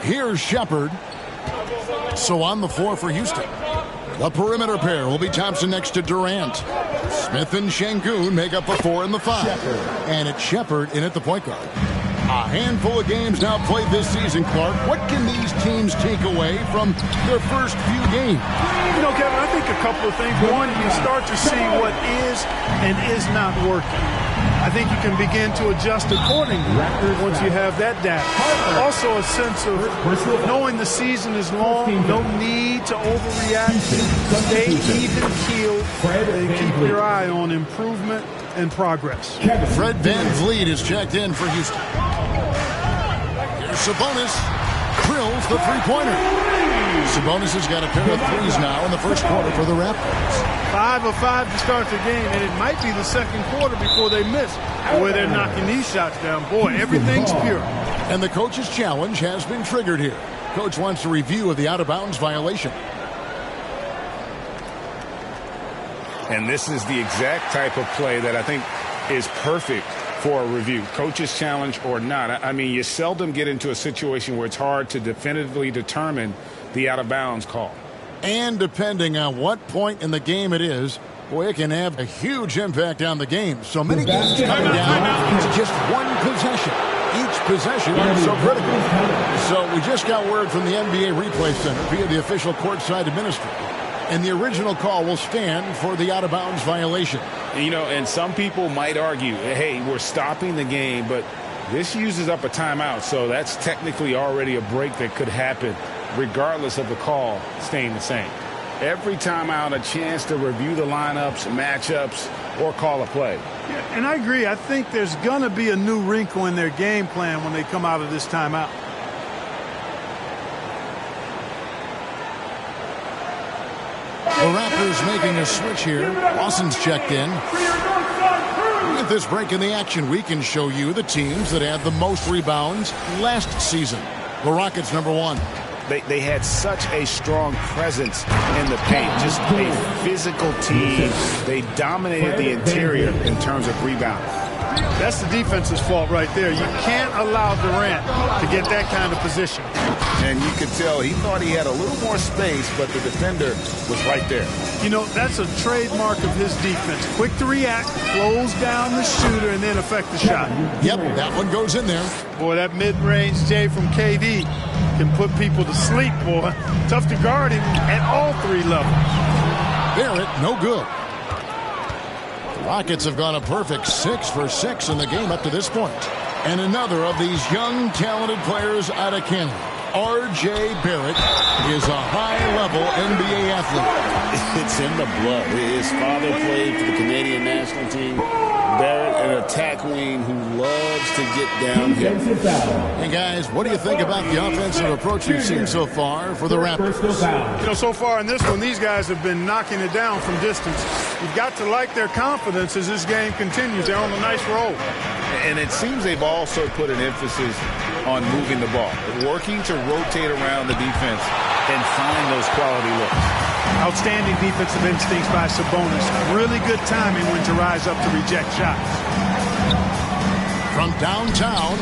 Here's Shepard. So on the floor for Houston. The perimeter pair will be Thompson next to Durant. Smith and Şengün make up the 4 and the 5. And it's Shepard in at the point guard. A handful of games now played this season, Clark. What can these teams take away from their first few games? You know, Kevin, I think a couple of things. One, you start to see what is and is not working. I think you can begin to adjust accordingly once you have that data. Also a sense of knowing the season is long, no need to overreact. Stay even keeled and keep your eye on improvement and progress. Fred VanVleet is checked in for Houston. Here's Sabonis. Drills the three-pointer. Sabonis has got a pair of threes now in the first quarter for the Raptors. 5 of 5 to start the game, and it might be the second quarter before they miss. Boy, they're knocking these shots down. Boy, everything's pure. And the coach's challenge has been triggered here. Coach wants a review of the out-of-bounds violation. And this is the exact type of play that I think is perfect for a review. Coach's challenge or not. I mean, you seldom get into a situation where it's hard to definitively determine the out-of-bounds call. And depending on what point in the game it is, boy, it can have a huge impact on the game. So many games coming down to just one possession. Each possession is so critical. So we just got word from the NBA Replay Center via the official courtside administrator. And the original call will stand for the out-of-bounds violation. You know, and some people might argue, hey, we're stopping the game, but this uses up a timeout, so that's technically already a break that could happen regardless of the call staying the same. Every timeout, a chance to review the lineups, matchups, or call a play. Yeah, and I agree. I think there's going to be a new wrinkle in their game plan when they come out of this timeout. The Raptors making a switch here. Lawson's checked in. With this break in the action, we can show you the teams that had the most rebounds last season. The Rockets, number 1. They had such a strong presence in the paint, just a physical team. They dominated the interior in terms of rebounding. That's the defense's fault right there. You can't allow Durant to get that kind of position. And you could tell he thought he had a little more space, but the defender was right there. You know, that's a trademark of his defense. Quick to react, close down the shooter, and then affect the shot. Yep, that one goes in there. Boy, that mid-range J from KD can put people to sleep, boy. Tough to guard him at all 3 levels. Barrett, no good. Rockets have gone a perfect 6 for 6 in the game up to this point. And another of these young, talented players out of Canada, R.J. Barrett, is a high-level NBA athlete. It's in the blood. His father played for the Canadian national team. Barrett, an attack wing who loves to get downhill. Hey, guys, what do you think about the offensive approach you've seen so far for the Raptors? You know, so far in this one, these guys have been knocking it down from distance. You've got to like their confidence as this game continues. They're on a nice roll. And it seems they've also put an emphasis on moving the ball, working to rotate around the defense and find those quality looks. Outstanding defensive instincts by Sabonis. Really good timing when to rise up to reject shots. From downtown,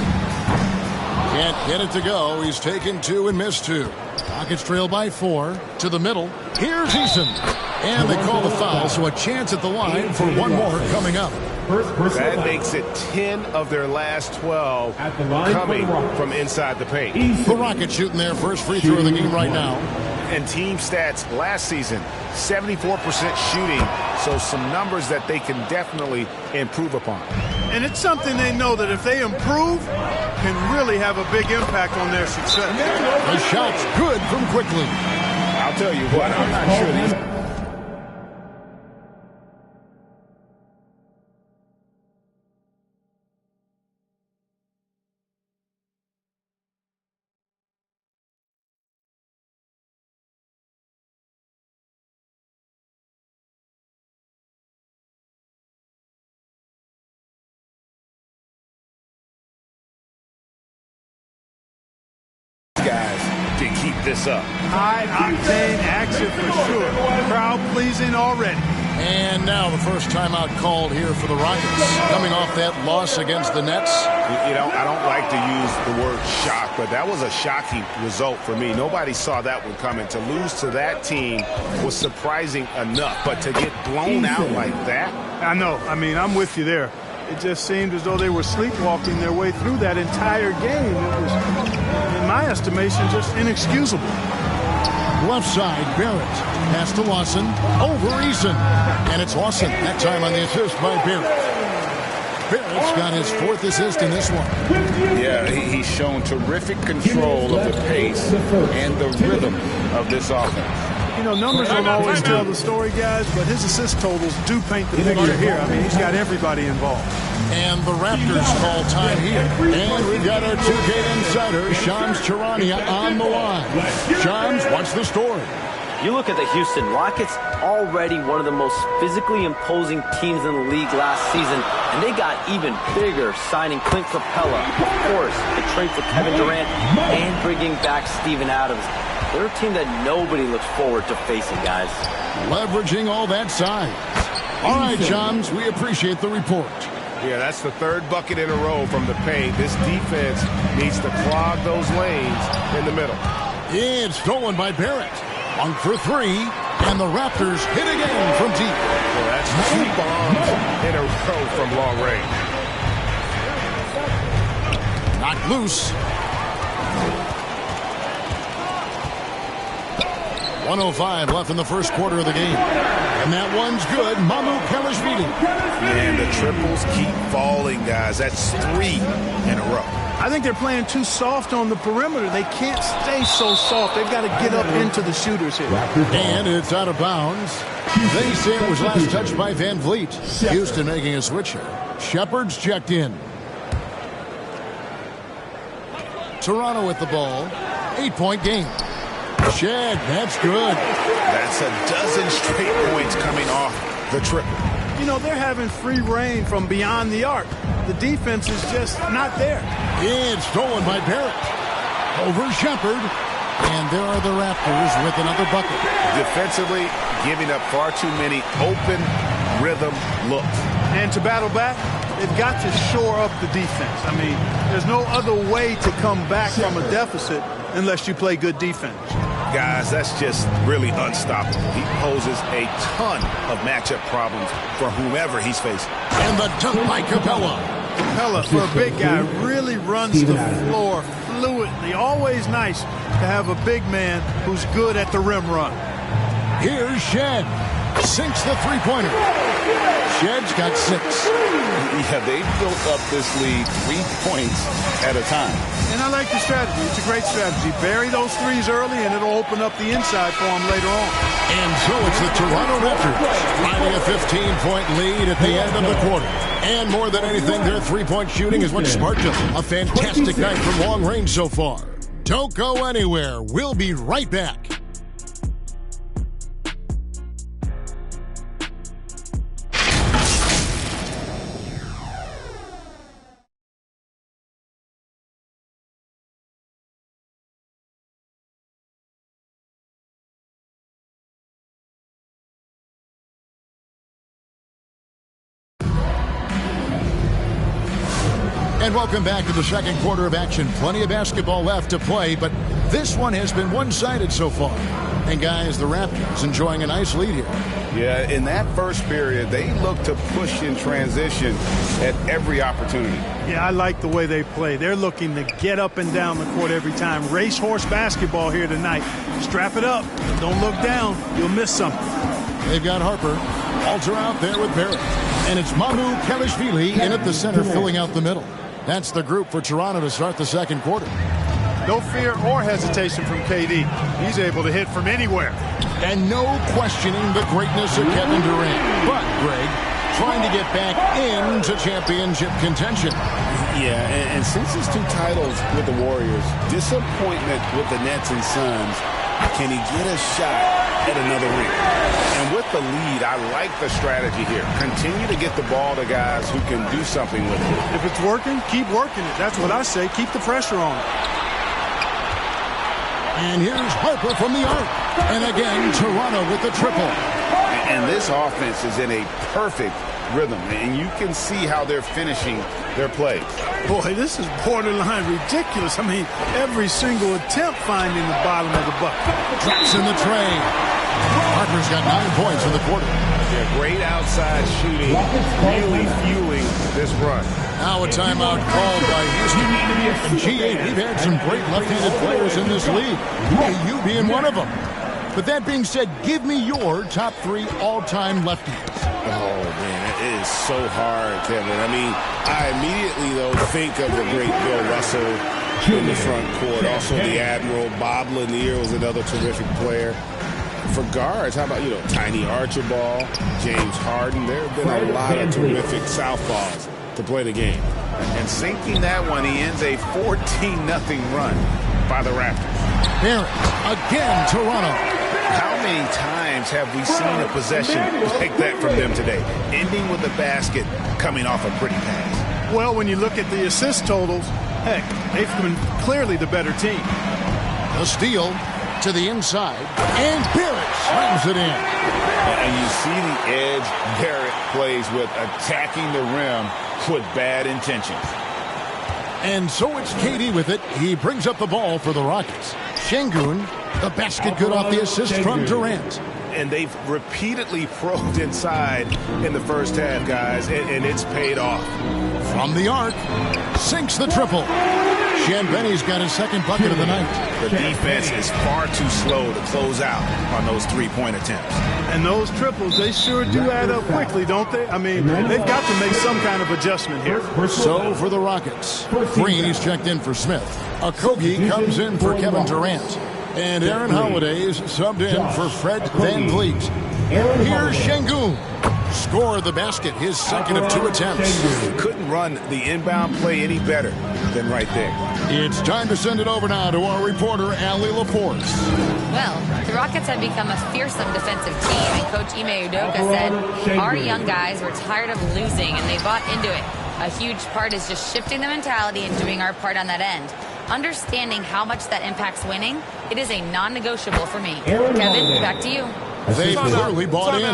can't get it to go. He's taken 2 and missed 2. Rockets trail by 4 to the middle. Here's Eason. And they call the foul, so a chance at the line for one more coming up. That makes it 10 of their last 12 coming from inside the paint. The Rockets shooting their first free throw of the game right now. And team stats last season, 74% shooting, so some numbers that they can definitely improve upon. And it's something they know that if they improve, can really have a big impact on their success. The shot's good from Quickly. I'll tell you what, I'm not sure these... guys can keep this up. High octane action for sure. Crowd pleasing already. And now the first timeout called here for the Rockets. Coming off that loss against the Nets. You know, I don't like to use the word shock, but that was a shocking result for me. Nobody saw that one coming. To lose to that team was surprising enough, but to get blown out like that? I know. I mean, I'm with you there. It just seemed as though they were sleepwalking their way through that entire game. It was, in my estimation, just inexcusable. Left side, Barrett. Pass to Lawson. Over Eason. And it's Lawson. That time on the assist by Barrett. Barrett's got his 4th assist in this one. Yeah, he's shown terrific control of the pace and the rhythm of this offense. You know, numbers don't always tell the story, guys, but his assist totals do paint the picture here. I mean, he's got everybody involved. And the Raptors call time here. And we've got our 2K insider, Shams Charania, on the line. Shams, what's the story? You look at the Houston Rockets, already one of the most physically imposing teams in the league last season, and they got even bigger signing Clint Capella, of course, the trade for Kevin Durant, and bringing back Steven Adams. They're a team that nobody looks forward to facing, guys. Leveraging all that size. All right, Shams, we appreciate the report. Yeah, that's the 3rd bucket in a row from the paint. This defense needs to clog those lanes in the middle. It's stolen by Barrett. 1 for 3, and the Raptors hit again from deep. Well, that's 2 bombs in a row from long range. Knocked loose. 1:05 left in the first quarter of the game. And that one's good. Mamu Kelishvili. Man, the triples keep falling, guys. That's 3 in a row. I think they're playing too soft on the perimeter. They can't stay so soft. They've got to get up into the shooters here. And it's out of bounds. They say it was last touched by Van Vliet. Houston making a switch here. Shepard's checked in. Toronto with the ball. 8-point game. Shed, that's good. That's a dozen straight points coming off the triple. You know, they're having free reign from beyond the arc. The defense is just not there. It's stolen by Barrett. Over Shepard. And there are the Raptors with another bucket. Defensively, giving up far too many open rhythm looks. And to battle back, they've got to shore up the defense. I mean, there's no other way to come back from a deficit unless you play good defense. Guys, that's just really unstoppable. He poses a ton of matchup problems for whomever he's facing. And the dunk by Capella. Capella, for a big guy, really runs the floor fluidly. Always nice to have a big man who's good at the rim run. Here's Shed. Sinks the three-pointer. Shed's got 6. Yeah, they built up this lead 3 points at a time. And I like the strategy. It's a great strategy. Bury those threes early, and it'll open up the inside for them later on. And so it's the Toronto Raptors finding a 15-point lead at the end of the quarter. And more than anything, their three-point shooting is what sparked them. A fantastic night from long range so far. Don't go anywhere. We'll be right back. And welcome back to the second quarter of action. Plenty of basketball left to play, but this one has been one-sided so far. And guys, the Raptors enjoying a nice lead here. Yeah, in that first period, they looked to push in transition at every opportunity. Yeah, I like the way they play. They're looking to get up and down the court every time. Racehorse basketball here tonight. Strap it up. Don't look down. You'll miss something. They've got Harper. Alter out there with Barrett. And it's Mamu Kelishvili in at the center, filling out the middle. That's the group for Toronto to start the second quarter. No fear or hesitation from KD. He's able to hit from anywhere. And no questioning the greatness of Kevin Durant. But, Greg, trying to get back into championship contention. Yeah, and since his 2 titles with the Warriors, disappointment with the Nets and Suns, can he get a shot at another ring? And with the lead, I like the strategy here. Continue to get the ball to guys who can do something with it. If it's working, keep working it. That's what I say. Keep the pressure on. And here's Harper from the arc. And again, Toronto with the triple. And this offense is in a perfect rhythm, and you can see how they're finishing their plays. Boy, this is borderline ridiculous. I mean, every single attempt finding the bottom of the bucket. Drops in the tray. Parker's got 9 points in the quarter. Yeah, great outside shooting, really fueling this run. Now a timeout called by Houston. In G8, we've had some great left-handed players in this league. You being one of them. But that being said, give me your top 3 all-time lefties. Oh, man, it is so hard, Kevin. I mean, I immediately, though, think of the great Bill Russell in the front court. Also the Admiral. Bob Lanier was another terrific player. For guards, how about, Tiny Archibald, James Harden? There have been a lot of terrific southpaws to play the game. And sinking that one, he ends a 14-0 run by the Raptors. Barrett, again, Toronto. How many times have we seen a possession like that from them today? Ending with a basket, coming off a pretty pass. Well, when you look at the assist totals, heck, they've been clearly the better team. The steal to the inside, and Barrett slams it in. And you see the edge Barrett plays with, attacking the rim with bad intentions. And so it's KD with it. He brings up the ball for the Rockets. Şengün, the basket good off the assist from Durant. And they've repeatedly probed inside in the first half, guys, and it's paid off. From the arc, sinks the triple. Shanbenny's got his second bucket of the night. The defense is far too slow to close out on those three-point attempts. And those triples, they sure do add up quickly, don't they? I mean, they've got to make some kind of adjustment here. So for the Rockets, Green's checked in for Smith. Okogie comes in for Kevin Durant. And Aaron Holiday is subbed in for Fred VanVleet. Here's Şengün. Score the basket, his second of 2 attempts. Couldn't run the inbound play any better than right there. It's time to send it over now to our reporter, Allie LaForce. Well, the Rockets have become a fearsome defensive team, and Coach Ime Udoka said, our young guys were tired of losing, and they bought into it. A huge part is just shifting the mentality and doing our part on that end. Understanding how much that impacts winning, it is a non-negotiable for me. Kevin, back to you. They clearly bought in.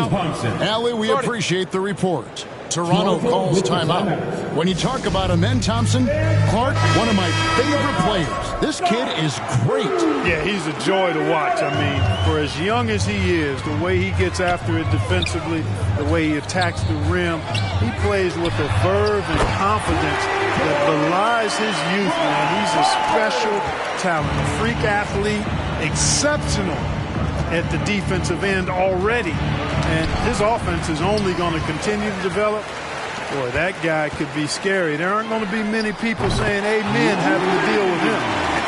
Allie, we appreciate the report. Toronto calls timeout. When you talk about Amen Thompson, Clark, one of my favorite players. This kid is great. Yeah, he's a joy to watch. I mean, for as young as he is, the way he gets after it defensively, the way he attacks the rim, he plays with a verve and confidence that belies his youth, man. He's a special talent, a freak athlete, exceptional at the defensive end already. And his offense is only going to continue to develop. Boy, that guy could be scary. There aren't going to be many people saying amen having to deal with him.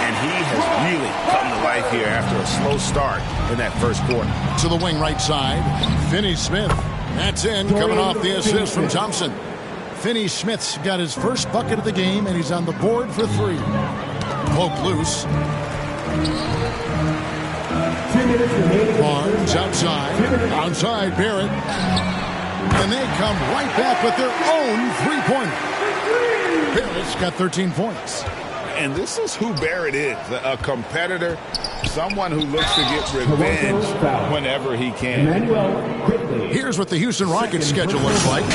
And he has really come to life here after a slow start in that first quarter. To the wing right side, Finney-Smith. That's in, coming off the assist from Thompson. Finney-Smith's got his first bucket of the game, and he's on the board for 3. Poke loose. Barnes outside Barrett, and they come right back with their own 3-pointer. Barrett's got 13 points. And this is who Barrett is, a competitor, someone who looks to get revenge whenever he can. Here's what the Houston Rockets schedule looks like.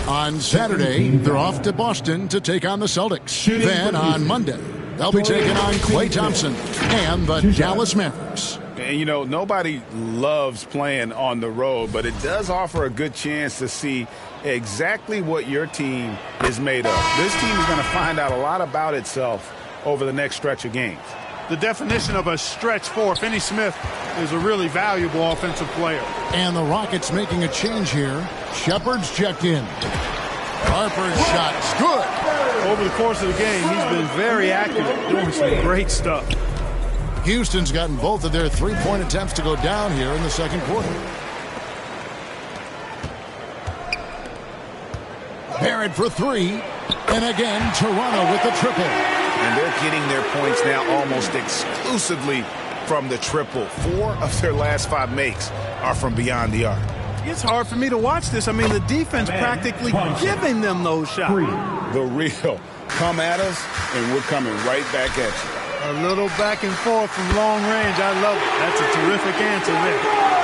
On Saturday, they're off to Boston to take on the Celtics. Then on Monday, they'll be taking on Klay Thompson and the Dallas Mavericks. And, nobody loves playing on the road, but it does offer a good chance to see exactly what your team is made of. This team is going to find out a lot about itself over the next stretch of games. The definition of a stretch 4, Finney-Smith is a really valuable offensive player. And the Rockets making a change here. Shepard's checked in. Harper's shot's good. Over the course of the game, he's been very accurate, doing some great stuff. Houston's gotten both of their 3-point attempts to go down here in the second quarter. Barrett for 3. And again, Toronto with the triple. And they're getting their points now almost exclusively from the triple. 4 of their last 5 makes are from beyond the arc. It's hard for me to watch this. I mean, the defense practically giving them those shots. The real come at us, and we're coming right back at you. A little back and forth from long range. I love it. That's a terrific answer there.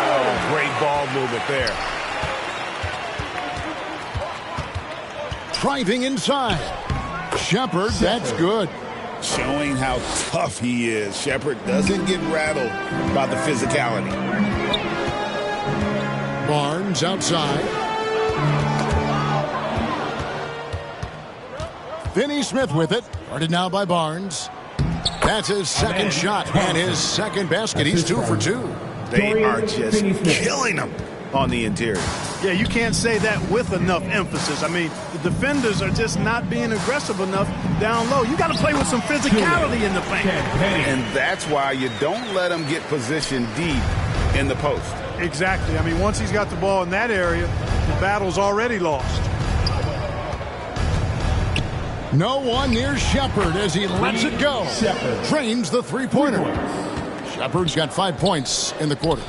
Oh, great ball movement there. Driving inside. Shepard, that's good. Showing how tough he is. Shepard doesn't get rattled by the physicality. Barnes outside. Finney Smith with it. Guarded now by Barnes. That's his second shot and his second basket. He's 2 for 2. They are just killing him on the interior. Yeah, you can't say that with enough emphasis. I mean, the defenders are just not being aggressive enough down low. You got to play with some physicality in the paint. And that's why you don't let him get positioned deep in the post. Exactly. I mean, once he's got the ball in that area, the battle's already lost. No one near Shepard as he lets it go. Drains the three-pointer. Shepard's got 5 points in the quarter.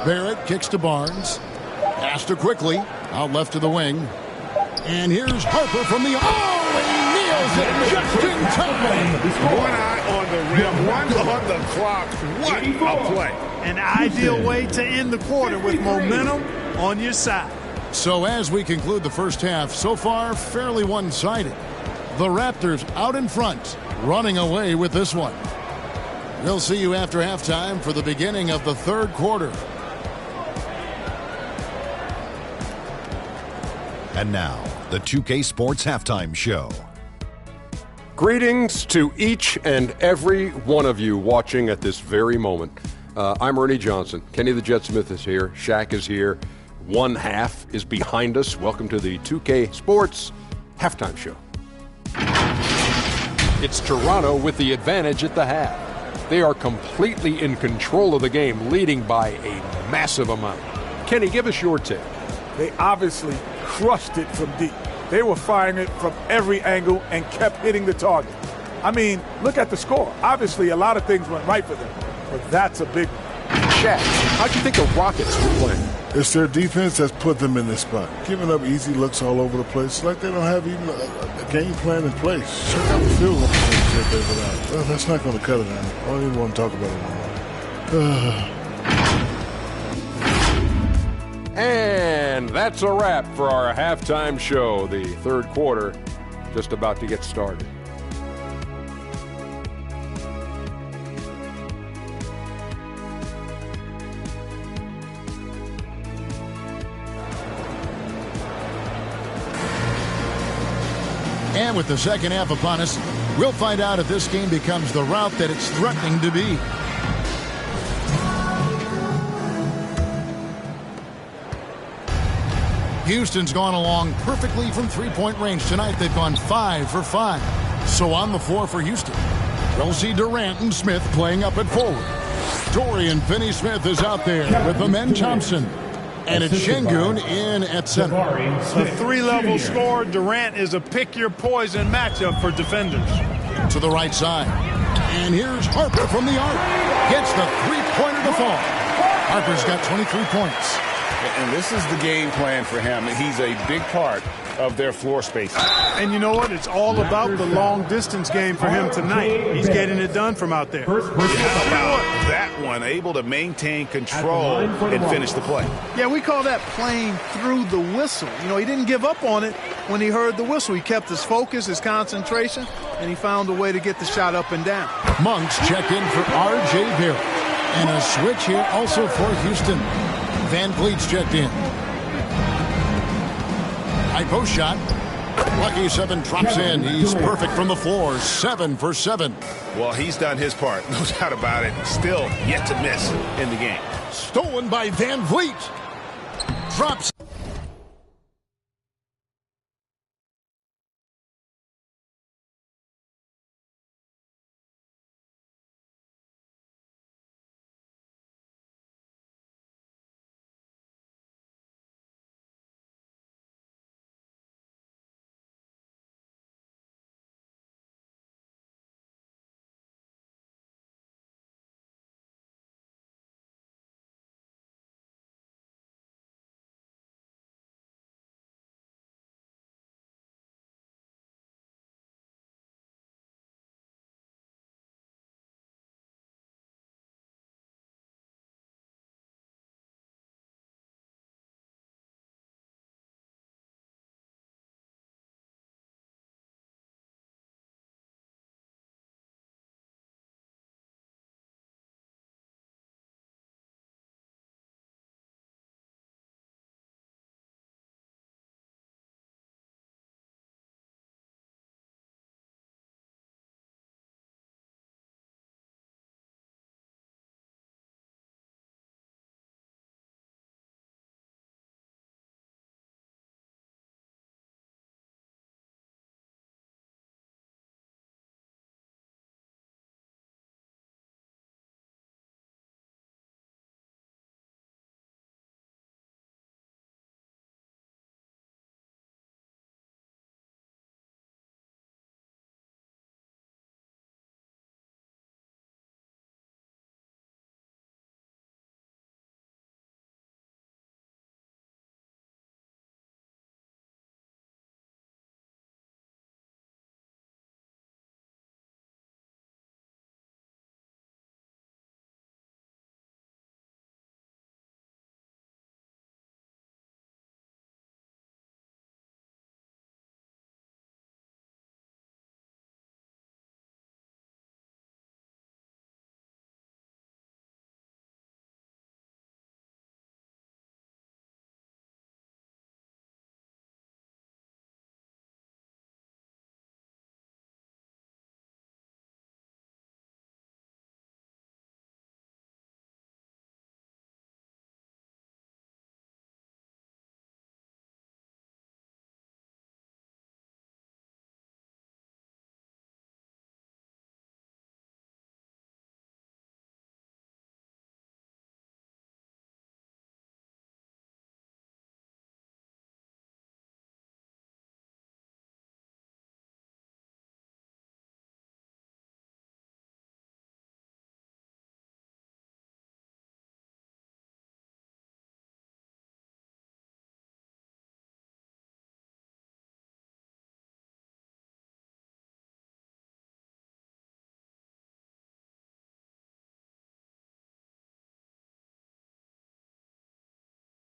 Barrett kicks to Barnes. Pass to quickly. Out left to the wing. And here's Harper from the... Oh, he nails it just in time. One eye on the rim, one on the clock. What a play. An ideal way to end the quarter with momentum on your side. So as we conclude the first half, so far fairly one-sided. The Raptors out in front, running away with this one. We'll see you after halftime for the beginning of the third quarter. And now, the 2K Sports Halftime Show. Greetings to each and every one of you watching at this very moment. I'm Ernie Johnson. Kenny the Jet Smith is here. Shaq is here. One half is behind us. Welcome to the 2K Sports Halftime Show. It's Toronto with the advantage at the half. They are completely in control of the game, leading by a massive amount. Kenny, give us your take. They obviously crushed it from deep. They were firing it from every angle and kept hitting the target. I mean, look at the score. Obviously, a lot of things went right for them, but that's a big one. Shaq, how'd you think the Rockets were playing? It's their defense that's put them in this spot. Giving up easy looks all over the place. It's like they don't have even a game plan in place. Check out the field goal that they put out. Well, that's not going to cut it out. I don't even want to talk about it anymore. And that's a wrap for our halftime show. The third quarter just about to get started. And with the second half upon us, we'll find out if this game becomes the route that it's threatening to be. Houston's gone along perfectly from three-point range tonight. They've gone 5 for 5. So on the floor for Houston, we'll see Durant and Smith playing up at forward. Dorian Finney-Smith is out there with Amen Thompson. And it's Şengün in at center. The three-level scorer, Durant, is a pick-your-poison matchup for defenders. To the right side. And here's Harper from the arc. Gets the three-pointer to fall. Harper's got 23 points. And this is the game plan for him. He's a big part of their floor space. And you know what? It's all about the long-distance game for him tonight. He's getting it done from out there. How about that one? Able to maintain control and finish the play. Yeah, we call that playing through the whistle. You know, he didn't give up on it when he heard the whistle. He kept his focus, his concentration, and he found a way to get the shot up and down. Monks check in for R.J. Barrett. And a switch here also for Houston. Van Vliet's checked in. High post shot. Lucky 7 drops in. He's perfect from the floor. 7 for 7. Well, he's done his part. No doubt about it. Still yet to miss in the game. Stolen by Van Vliet. Drops.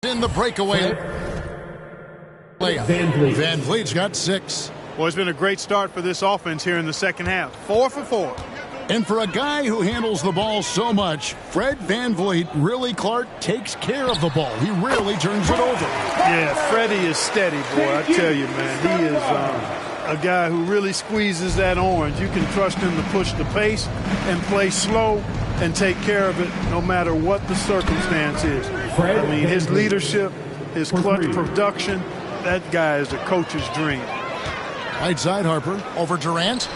In the breakaway layup. Van Vliet's got 6. Well, it's been a great start for this offense here in the second half. 4 for 4. And for a guy who handles the ball so much, Fred VanVleet really, Clark, takes care of the ball. He rarely turns it over. Yeah, Freddie is steady, boy. I tell you, man. He is a guy who really squeezes that orange. You can trust him to push the pace and play slow and take care of it no matter what the circumstance is. I mean, his leadership, his clutch production, that guy is a coach's dream. Right side, Harper over Durant.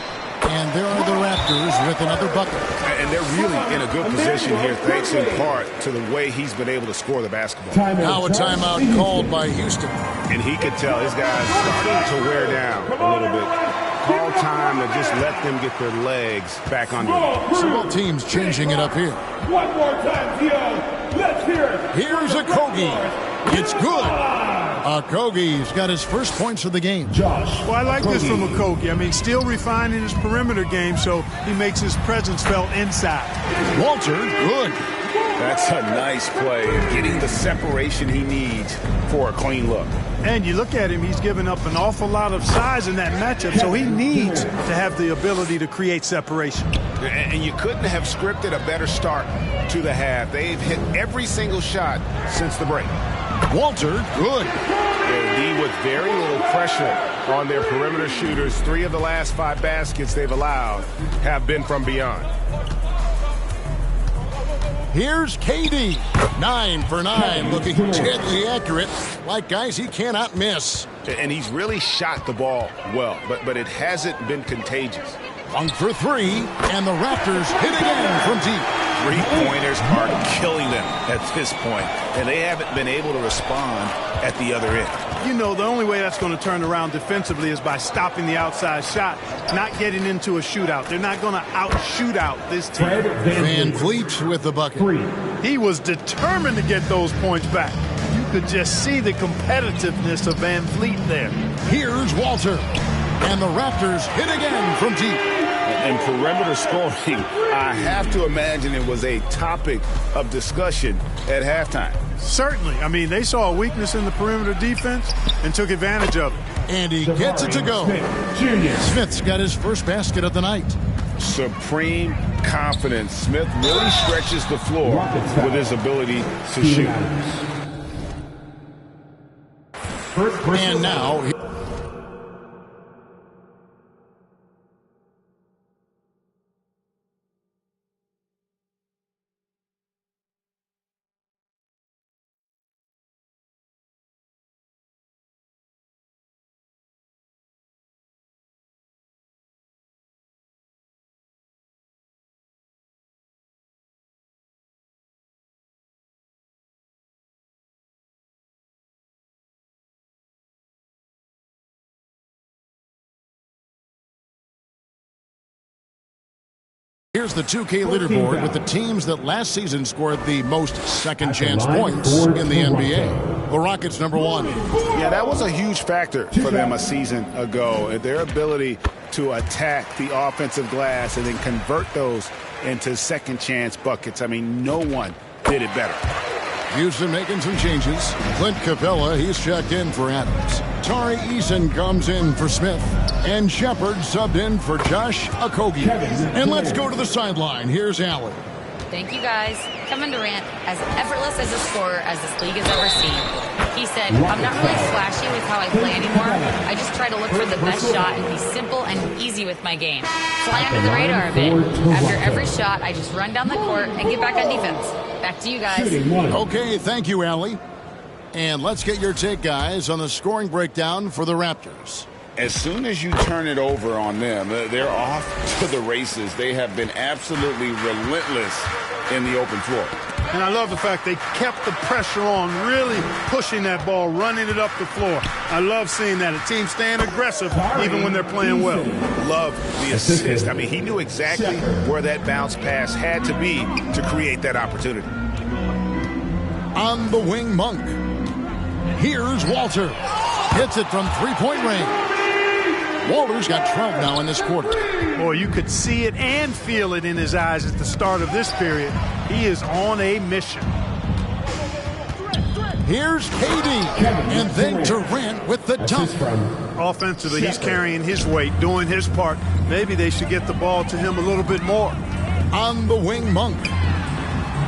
And there are the Raptors with another bucket. And they're really in a good position here, thanks in part to the way he's been able to score the basketball. Now a timeout called by Houston. And he could tell his guys starting to wear down a little bit. Call time to just let them get their legs back under them. So both teams changing it up here. One more time, Theo. Let's hear it. Here's Okogie. It's good. Okogie's got his first points of the game. Well, I like this from Okogie. I mean, still refining his perimeter game so he makes his presence felt inside. Walter, good. That's a nice play. Getting the separation he needs for a clean look. And you look at him, he's given up an awful lot of size in that matchup, so he needs to have the ability to create separation. And you couldn't have scripted a better start to the half. They've hit every single shot since the break. Walter, good. D with very little pressure on their perimeter shooters. 3 of the last 5 baskets they've allowed have been from beyond. Here's KD. 9 for 9, looking deadly accurate. Like guys he cannot miss. And he's really shot the ball well, but it hasn't been contagious. 1 for 3, and the Raptors hit again from deep. 3-pointers are killing them at this point, and they haven't been able to respond at the other end. You know, the only way that's going to turn around defensively is by stopping the outside shot, not getting into a shootout. They're not going to out-shoot out this team. Van Vliet with the bucket. He was determined to get those points back. You could just see the competitiveness of Van Vliet there. Here's Walter. And the Raptors hit again from deep. And perimeter scoring, I have to imagine it was a topic of discussion at halftime. Certainly. I mean, they saw a weakness in the perimeter defense and took advantage of it. And he gets it to go. Smith's got his first basket of the night. Supreme confidence. Smith really stretches the floor with his ability to shoot. And now... Here's the 2K leaderboard with the teams that last season scored the most second-chance points in the NBA. The Rockets, number 1. Yeah, that was a huge factor for them a season ago. Their ability to attack the offensive glass and then convert those into second-chance buckets. I mean, no one did it better. Houston making some changes. Clint Capella, he's checked in for Adams. Tari Eason comes in for Smith. And Shepard subbed in for Josh Okogie. And let's go to the sideline. Here's Allen. Thank you, guys. Kevin Durant, as effortless as a scorer as this league has ever seen. He said, I'm not really flashy with how I play anymore. I just try to look for the best shot and be simple and easy with my game. Fly under the radar a bit. After every shot, I just run down the court and get back on defense. Back to you guys. Okay, thank you, Allie. And let's get your take, guys, on the scoring breakdown for the Raptors. As soon as you turn it over on them, they're off to the races. They have been absolutely relentless in the open floor. And I love the fact they kept the pressure on, really pushing that ball, running it up the floor. I love seeing that. A team staying aggressive even when they're playing well. Love the assist. I mean, he knew exactly where that bounce pass had to be to create that opportunity. On the wing, Monk. Here's Walter. Hits it from three-point range. Walter's got 12 now in this quarter. Boy, you could see it and feel it in his eyes at the start of this period. He is on a mission. Here's KD, and then Durant with the dunk. Offensively, he's carrying his weight, doing his part. Maybe they should get the ball to him a little bit more. On the wing, Monk.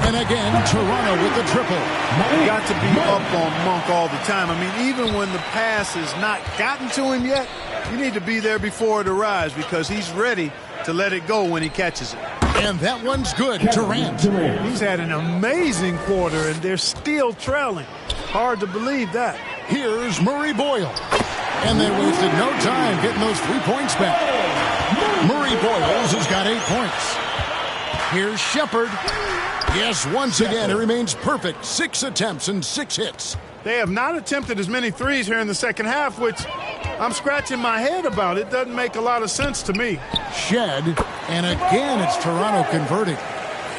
And again, Toronto with the triple. You got to be up on Monk all the time. I mean, even when the pass has not gotten to him yet, you need to be there before it arrives because he's ready to let it go when he catches it. And that one's good, Durant. He's had an amazing quarter, and they're still trailing. Hard to believe that. Here's Murray Boyle. And they wasted no time getting those 3 points back. Murray Boyles has got 8 points. Here's Shepard. Yes, once again, it remains perfect. 6 attempts and 6 hits. They have not attempted as many threes here in the second half, which I'm scratching my head about. It doesn't make a lot of sense to me. Shed, and again, it's Toronto converting.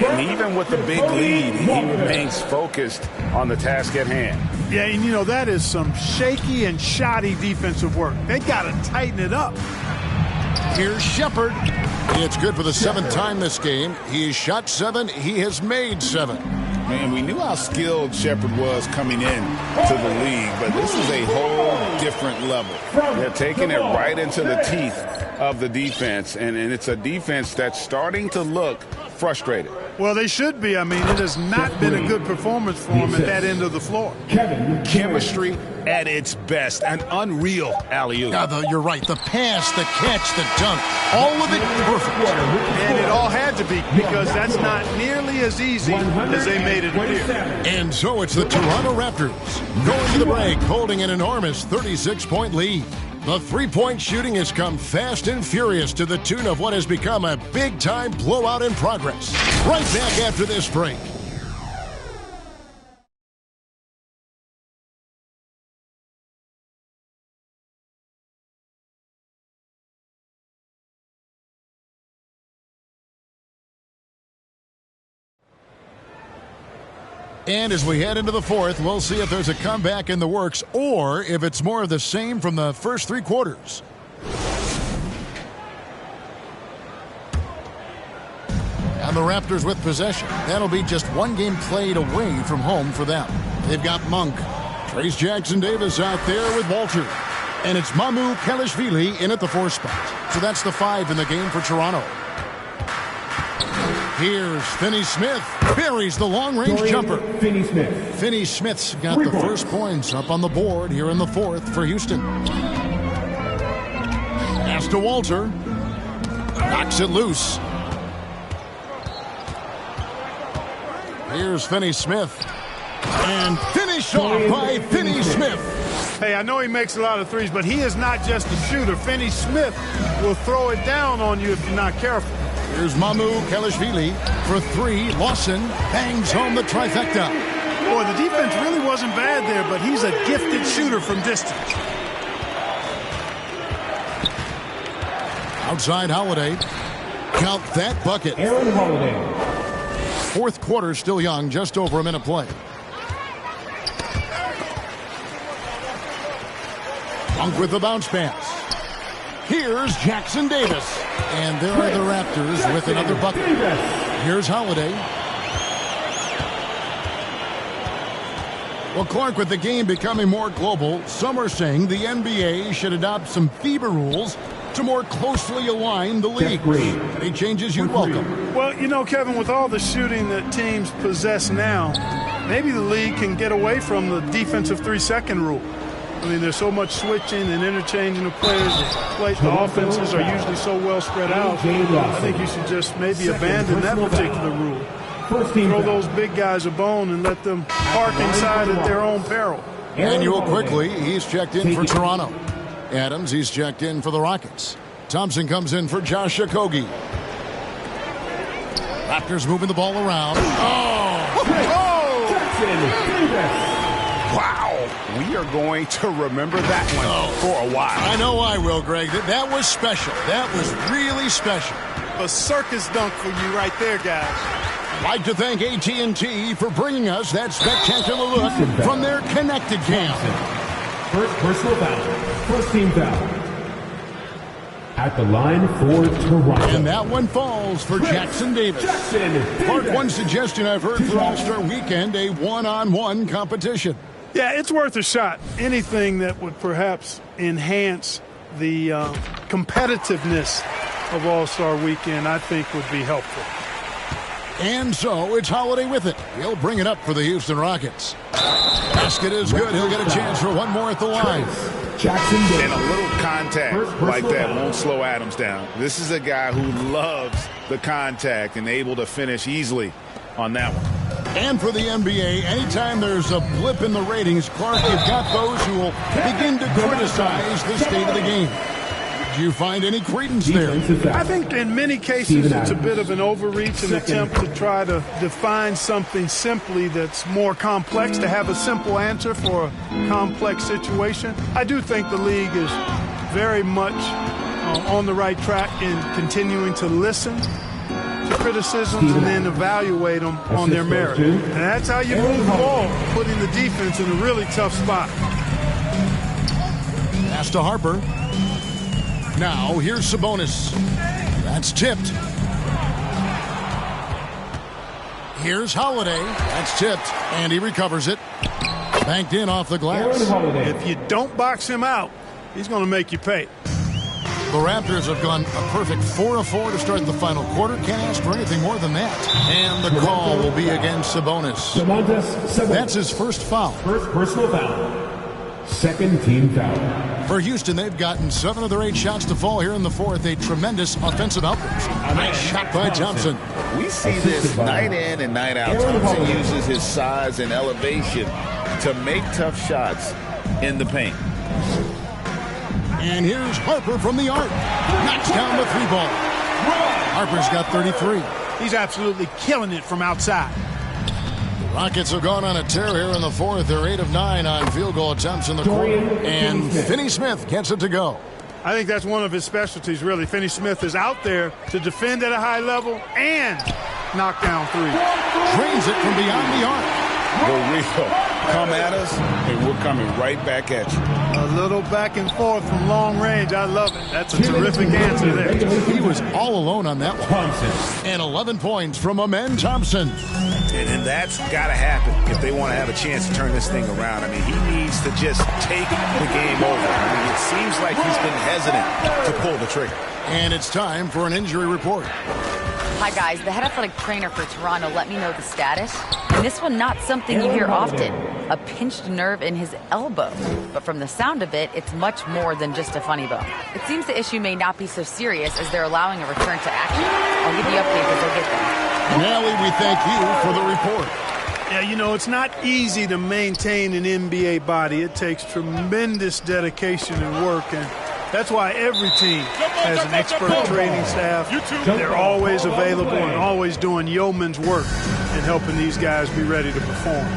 And even with the big lead, he remains focused on the task at hand. Yeah, and you know, that is some shaky and shoddy defensive work. They got to tighten it up. Here's Shepard. It's good for the 7th time this game. He shot 7. He has made 7. Man, we knew how skilled Shepard was coming in to the league, but this is a whole different level. They're taking it right into the teeth of the defense, and it's a defense that's starting to look frustrated. Well, they should be. I mean, it has not been a good performance for them at that end of the floor. Chemistry at its best. An unreal alley-oop. Yeah, you're right. The pass, the catch, the dunk, all of it perfect. And it all had to be because that's not nearly as easy as they made it appear. And so it's the Toronto Raptors going to the break, holding an enormous 36-point lead. The three-point shooting has come fast and furious to the tune of what has become a big-time blowout in progress. Right back after this break. And as we head into the fourth, we'll see if there's a comeback in the works or if it's more of the same from the first 3 quarters. And the Raptors with possession. That'll be just 1 game played away from home for them. They've got Monk. Trace Jackson-Davis out there with Walter. And it's Mamu Kelishvili in at the 4 spot. So that's the 5 in the game for Toronto. Here's Finney-Smith. Buries the long-range jumper. Finney-Smith. Finney-Smith's got the first points up on the board here in the 4th for Houston. Pass to Walter. Knocks it loose. Here's Finney-Smith. And finished off by Finney-Smith. Hey, I know he makes a lot of threes, but he is not just a shooter. Finney-Smith will throw it down on you if you're not careful. Here's Mamu Kelishvili for 3. Lawson bangs home the trifecta. Boy, the defense really wasn't bad there, but he's a gifted shooter from distance. Outside Holiday. Count that bucket. Aaron Holiday. 4th quarter still young, just over a minute play. Monk with the bounce pass. Here's Jackson-Davis. And there are the Raptors with another bucket. Here's Holiday. Well, Clark, with the game becoming more global, some are saying the NBA should adopt some FIBA rules to more closely align the league. Any changes you'd welcome? Well, you know, Kevin, with all the shooting that teams possess now, maybe the league can get away from the defensive 3-second rule. I mean, there's so much switching and interchanging of players. The offenses are usually so well spread out. I think you should just maybe abandon that particular rule. Throw those big guys a bone and let them park inside at their own peril. Manuel quickly, he's checked in for Toronto. Adams, he's checked in for the Rockets. Thompson comes in for Josh Okogie. Raptors moving the ball around. Wow. We are going to remember that one for a while. I know I will, Greg. That was special. That was really special. A circus dunk for you right there, guys. I'd like to thank AT&T for bringing us that spectacular look from their connected cam. First personal foul. First team foul. At the line for Toronto. And that one falls for Jackson-Davis. Clark, one suggestion I've heard for All-Star Weekend, a one-on-one competition. Yeah, it's worth a shot. Anything that would perhaps enhance the competitiveness of All-Star Weekend, I think, would be helpful. And so it's Holiday with it. He'll bring it up for the Houston Rockets. Basket is good. He'll get a chance for one more at the line. And a little contact like that won't slow Adams down. This is a guy who loves the contact and able to finish easily on that one. And for the NBA, anytime there's a blip in the ratings, Clark, you've got those who will begin to criticize the state of the game. Do you find any credence there? I think in many cases it's a bit of an overreach, an attempt to try to define something simply that's more complex, to have a simple answer for a complex situation. I do think the league is very much on the right track in continuing to listen to criticisms and then evaluate them on their merit. And that's how you move the ball, putting the defense in a really tough spot. Pass to Harper. Now, here's Sabonis. That's tipped. Here's Holiday. That's tipped, and he recovers it. Banked in off the glass. If you don't box him out, he's going to make you pay. The Raptors have gone a perfect 4-4 to start the final quarter. Can't ask for anything more than that. And the call will be against Sabonis. That's his first foul. First personal foul. Second team foul. For Houston, they've gotten 7 of their 8 shots to fall here in the fourth. A tremendous offensive outburst. Nice shot by Thompson. We see this night in and night out. Thompson uses his size and elevation to make tough shots in the paint. And here's Harper from the arc. Knocks down the 3-ball. Harper's got 33. He's absolutely killing it from outside. Rockets have gone on a tear here in the fourth. They're 8 of 9 on field goal attempts in the quarter. And Finney-Smith gets it to go. I think that's one of his specialties, really. Finney-Smith is out there to defend at a high level and knock down 3. Drains it from beyond the arc. We'll come at us, and we're coming right back at you. A little back and forth from long range. I love it. That's a terrific answer there. He was all alone on that one. And 11 points from Amen Thompson. And that's got to happen if they want to have a chance to turn this thing around. I mean, he needs to just take the game over. I mean, it seems like he's been hesitant to pull the trigger. And it's time for an injury report. Hi, guys. The head athletic trainer for Toronto let me know the status. And this one, not something you hear often. A pinched nerve in his elbow. But from the sound of it, it's much more than just a funny bone. It seems the issue may not be so serious as they're allowing a return to action. I'll give you updates as I get them. Nelly, we thank you for the report. Yeah, you know, it's not easy to maintain an NBA body. It takes tremendous dedication and work, and that's why every team has an expert training staff. They're always available and always doing yeoman's work and helping these guys be ready to perform.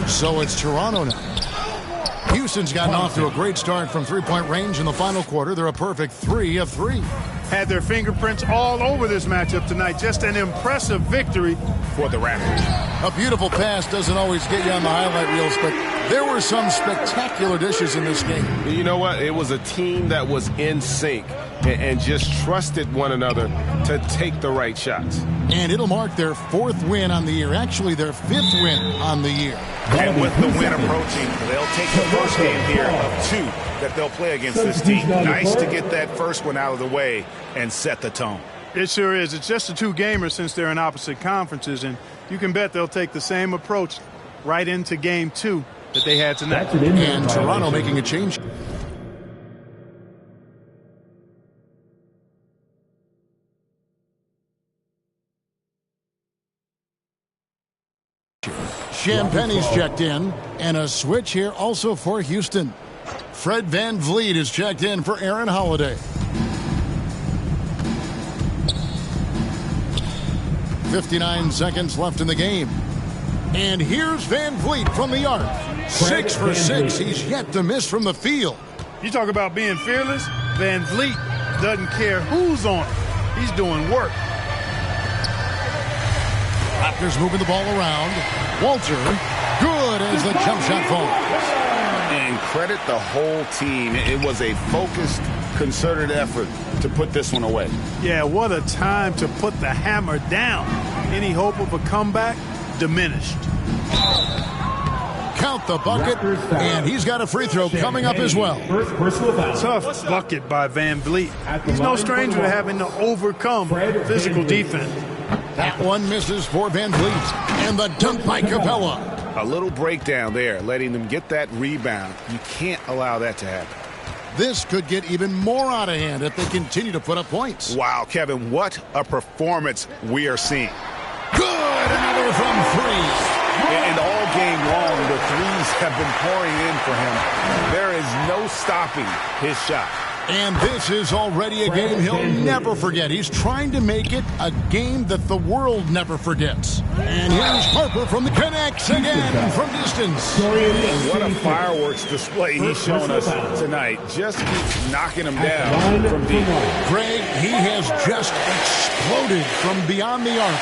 So it's Toronto now. Houston's gotten off to a great start from three-point range in the final quarter. They're a perfect 3 of 3. Had their fingerprints all over this matchup tonight. Just an impressive victory for the Raptors. A beautiful pass doesn't always get you on the highlight reels, but there were some spectacular dishes in this game. You know what? It was a team that was in sync and just trusted one another to take the right shots. And it'll mark their 4th win on the year. Actually, their 5th win on the year. And with the win approaching, they'll take the first game here of 2 that they'll play against this team. Nice to get that first one out of the way and set the tone. It sure is. It's just a 2-gamer since they're in opposite conferences, and you can bet they'll take the same approach right into game 2 that they had tonight. And Toronto making a change. Champagne's checked in, and a switch here also for Houston. Fred VanVleet is checked in for Aaron Holiday. 59 seconds left in the game. And here's VanVleet from the arc. 6 for 6. He's yet to miss from the field. You talk about being fearless. VanVleet doesn't care who's on him. He's doing work. Raptors moving the ball around. Walter, good as the jump shot falls. And credit the whole team. It was a focused, concerted effort to put this one away. Yeah, what a time to put the hammer down. Any hope of a comeback diminished. Count the bucket, and he's got a free throw coming up as well. First personal foul. Tough bucket by Van Vliet. He's no stranger to having to overcome physical defense. That one misses for Van Vliet, and the dunk by Capella. A little breakdown there, letting them get that rebound. You can't allow that to happen. This could get even more out of hand if they continue to put up points. Wow, Kevin, what a performance we are seeing. Good, another from three. And all game long, the threes have been pouring in for him. There is no stopping his shot. And this is already a game he'll never forget. He's trying to make it a game that the world never forgets. And here's Harper from the connects again from distance. And what a fireworks display he's shown us tonight. Just keeps knocking him down from deep. Greg, he has just exploded from beyond the arc.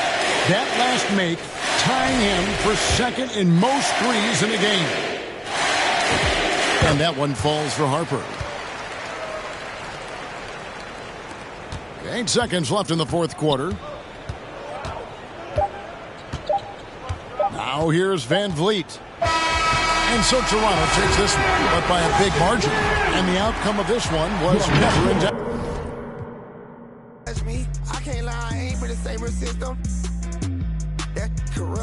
That last make tying him for second in most threes in a game. And that one falls for Harper. 8 seconds left in the fourth quarter. Now here's Van Vliet. And so Toronto takes this one, but by a big margin. And the outcome of this one was never in doubt. I can't lie, I ain't for the saber system. That's corrupt.